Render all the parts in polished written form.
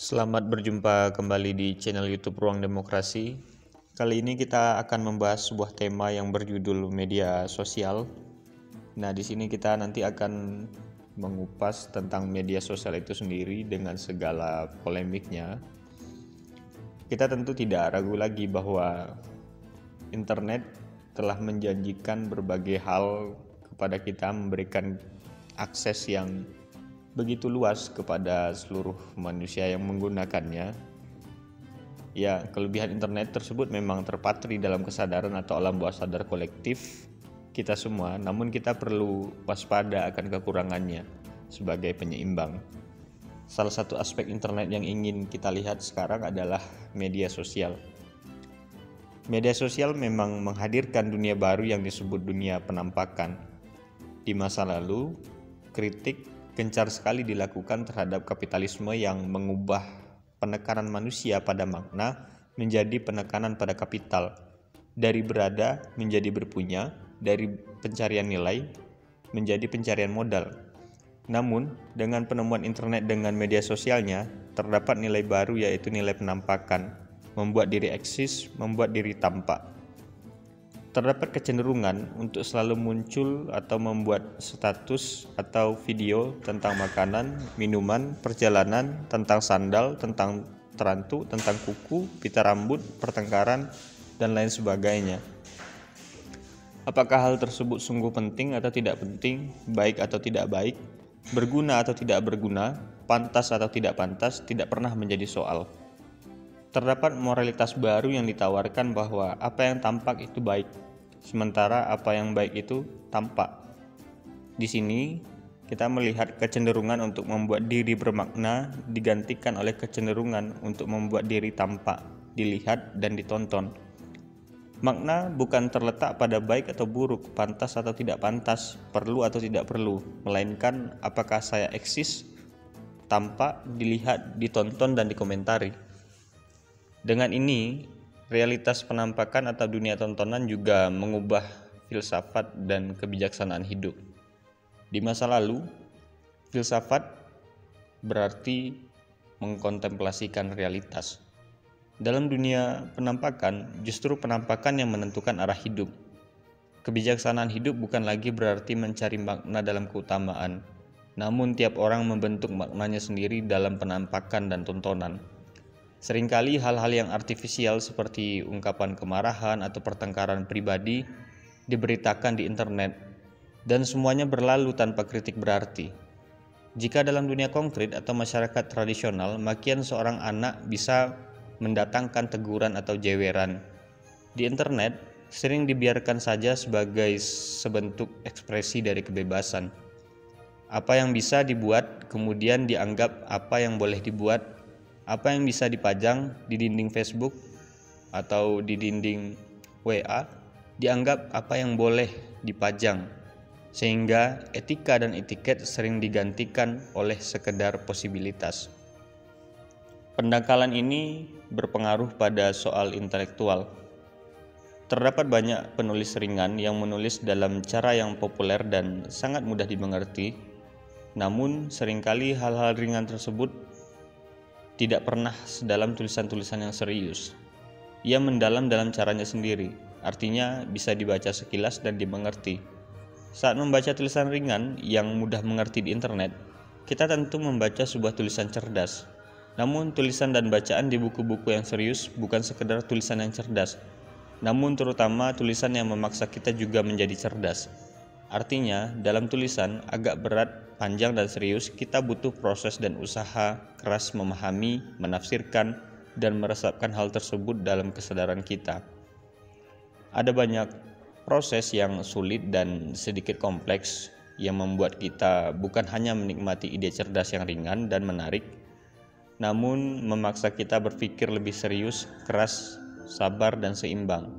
Selamat berjumpa kembali di channel YouTube Ruang Demokrasi. Kali ini kita akan membahas sebuah tema yang berjudul media sosial. Nah, di sini kita nanti akan mengupas tentang media sosial itu sendiri dengan segala polemiknya. Kita tentu tidak ragu lagi bahwa internet telah menjanjikan berbagai hal kepada kita, memberikan akses yang begitu luas kepada seluruh manusia yang menggunakannya. Ya, kelebihan internet tersebut memang terpatri dalam kesadaran atau alam bawah sadar kolektif kita semua, namun kita perlu waspada akan kekurangannya sebagai penyeimbang. Salah satu aspek internet yang ingin kita lihat sekarang adalah media sosial. Media sosial memang menghadirkan dunia baru yang disebut dunia penampakan. Di masa lalu, kritik gencar sekali dilakukan terhadap kapitalisme yang mengubah penekanan manusia pada makna menjadi penekanan pada kapital, dari berada menjadi berpunya, dari pencarian nilai menjadi pencarian modal. Namun, dengan penemuan internet dengan media sosialnya, terdapat nilai baru, yaitu nilai penampakan, membuat diri eksis, membuat diri tampak. Terdapat kecenderungan untuk selalu muncul atau membuat status atau video tentang makanan, minuman, perjalanan, tentang sandal, tentang terantu, tentang kuku, pita rambut, pertengkaran, dan lain sebagainya. Apakah hal tersebut sungguh penting atau tidak penting, baik atau tidak baik, berguna atau tidak berguna, pantas atau tidak pantas, tidak pernah menjadi soal. Terdapat moralitas baru yang ditawarkan bahwa apa yang tampak itu baik, sementara apa yang baik itu tampak. Di sini kita melihat kecenderungan untuk membuat diri bermakna digantikan oleh kecenderungan untuk membuat diri tampak, dilihat dan ditonton. Makna bukan terletak pada baik atau buruk, pantas atau tidak pantas, perlu atau tidak perlu, melainkan apakah saya eksis, tampak, dilihat, ditonton dan dikomentari. Dengan ini, realitas penampakan atau dunia tontonan juga mengubah filsafat dan kebijaksanaan hidup. Di masa lalu, filsafat berarti mengkontemplasikan realitas. Dalam dunia penampakan, justru penampakan yang menentukan arah hidup. Kebijaksanaan hidup bukan lagi berarti mencari makna dalam keutamaan, namun tiap orang membentuk maknanya sendiri dalam penampakan dan tontonan. Seringkali hal-hal yang artifisial seperti ungkapan kemarahan atau pertengkaran pribadi diberitakan di internet, dan semuanya berlalu tanpa kritik berarti. Jika dalam dunia konkret atau masyarakat tradisional, makian seorang anak bisa mendatangkan teguran atau jeweran. Di internet, sering dibiarkan saja sebagai sebentuk ekspresi dari kebebasan. Apa yang bisa dibuat kemudian dianggap apa yang boleh dibuat. Apa yang bisa dipajang di dinding Facebook atau di dinding WA dianggap apa yang boleh dipajang, sehingga etika dan etiket sering digantikan oleh sekedar posibilitas. Pendangkalan ini berpengaruh pada soal intelektual. Terdapat banyak penulis ringan yang menulis dalam cara yang populer dan sangat mudah dimengerti, namun seringkali hal-hal ringan tersebut tidak pernah sedalam tulisan-tulisan yang serius. Ia mendalam dalam caranya sendiri, artinya bisa dibaca sekilas dan dimengerti. Saat membaca tulisan ringan yang mudah mengerti di internet, kita tentu membaca sebuah tulisan cerdas. Namun tulisan dan bacaan di buku-buku yang serius bukan sekedar tulisan yang cerdas, namun terutama tulisan yang memaksa kita juga menjadi cerdas. Artinya, dalam tulisan agak berat, panjang dan serius, kita butuh proses dan usaha keras memahami, menafsirkan, dan meresapkan hal tersebut dalam kesadaran kita. Ada banyak proses yang sulit dan sedikit kompleks yang membuat kita bukan hanya menikmati ide cerdas yang ringan dan menarik, namun memaksa kita berpikir lebih serius, keras, sabar, dan seimbang.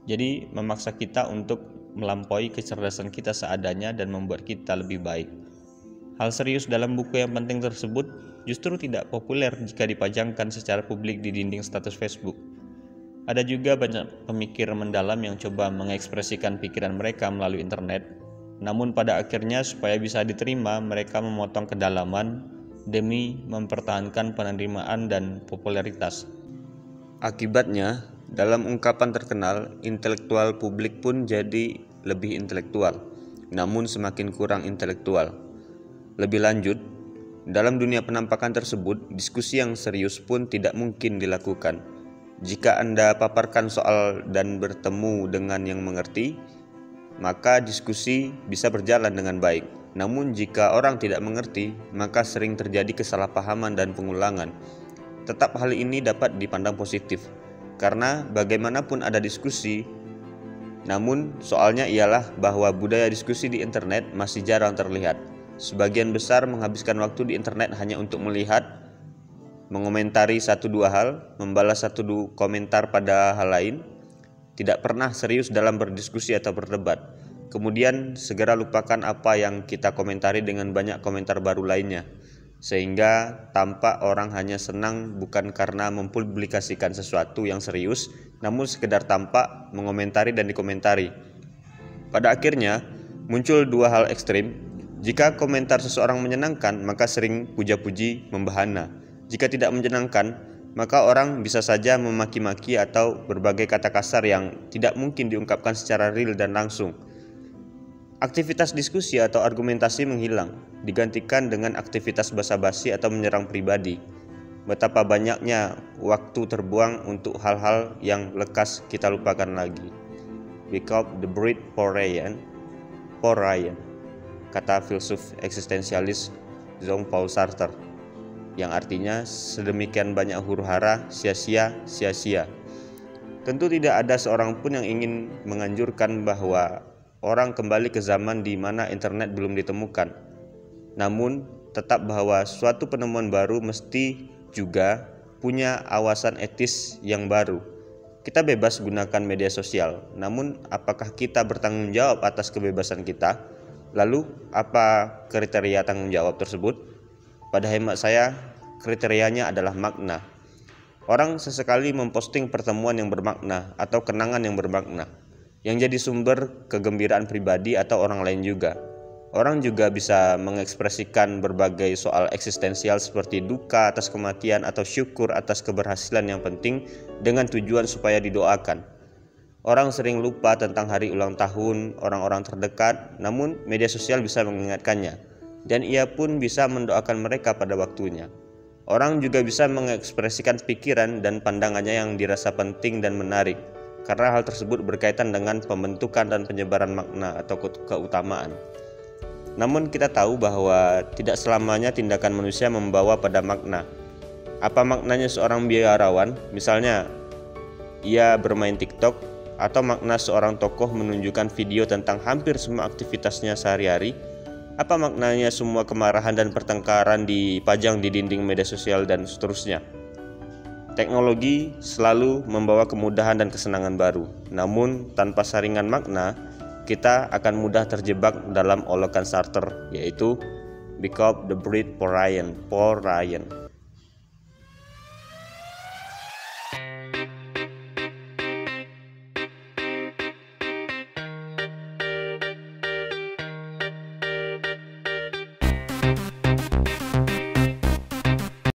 Jadi memaksa kita untuk melampaui kecerdasan kita seadanya dan membuat kita lebih baik. Hal serius dalam buku yang penting tersebut justru tidak populer jika dipajangkan secara publik di dinding status Facebook. Ada juga banyak pemikir mendalam yang coba mengekspresikan pikiran mereka melalui internet, namun pada akhirnya supaya bisa diterima mereka memotong kedalaman, demi mempertahankan penerimaan dan popularitas. Akibatnya, dalam ungkapan terkenal, intelektual publik pun jadi lebih intelektual, namun semakin kurang intelektual. Lebih lanjut, dalam dunia penampakan tersebut, diskusi yang serius pun tidak mungkin dilakukan. Jika Anda paparkan soal dan bertemu dengan yang mengerti, maka diskusi bisa berjalan dengan baik. Namun jika orang tidak mengerti, maka sering terjadi kesalahpahaman dan pengulangan. Tetap hal ini dapat dipandang positif, karena bagaimanapun ada diskusi. Namun soalnya ialah bahwa budaya diskusi di internet masih jarang terlihat. Sebagian besar menghabiskan waktu di internet hanya untuk melihat, mengomentari satu dua hal, membalas satu komentar pada hal lain, tidak pernah serius dalam berdiskusi atau berdebat. Kemudian segera lupakan apa yang kita komentari dengan banyak komentar baru lainnya, sehingga tampak orang hanya senang bukan karena mempublikasikan sesuatu yang serius, namun sekedar tampak mengomentari dan dikomentari. Pada akhirnya muncul dua hal ekstrim. Jika komentar seseorang menyenangkan, maka sering puja-puji membahana. Jika tidak menyenangkan, maka orang bisa saja memaki-maki atau berbagai kata kasar yang tidak mungkin diungkapkan secara real dan langsung. Aktivitas diskusi atau argumentasi menghilang, digantikan dengan aktivitas basa-basi atau menyerang pribadi. Betapa banyaknya waktu terbuang untuk hal-hal yang lekas kita lupakan lagi. We call the breed for Ryan, kata filsuf eksistensialis Jean-Paul Sartre, yang artinya sedemikian banyak huru-hara, sia-sia. Tentu tidak ada seorang pun yang ingin menganjurkan bahwa orang kembali ke zaman di mana internet belum ditemukan. Namun, tetap bahwa suatu penemuan baru mesti juga punya awasan etis yang baru. Kita bebas gunakan media sosial, namun apakah kita bertanggung jawab atas kebebasan kita? Lalu, apa kriteria tanggung jawab tersebut? Pada hemat saya, kriterianya adalah makna. Orang sesekali memposting pertemuan yang bermakna atau kenangan yang bermakna, yang jadi sumber kegembiraan pribadi atau orang lain juga. Orang juga bisa mengekspresikan berbagai soal eksistensial seperti duka atas kematian atau syukur atas keberhasilan yang penting dengan tujuan supaya didoakan. Orang sering lupa tentang hari ulang tahun orang-orang terdekat, namun media sosial bisa mengingatkannya, dan ia pun bisa mendoakan mereka pada waktunya. Orang juga bisa mengekspresikan pikiran dan pandangannya yang dirasa penting dan menarik, karena hal tersebut berkaitan dengan pembentukan dan penyebaran makna atau keutamaan. Namun kita tahu bahwa tidak selamanya tindakan manusia membawa pada makna. Apa maknanya seorang biarawan, misalnya ia bermain TikTok, atau makna seorang tokoh menunjukkan video tentang hampir semua aktivitasnya sehari-hari? Apa maknanya semua kemarahan dan pertengkaran dipajang di dinding media sosial dan seterusnya? Teknologi selalu membawa kemudahan dan kesenangan baru, namun tanpa saringan makna, kita akan mudah terjebak dalam olokan Sartre, yaitu become the breed for Ryan.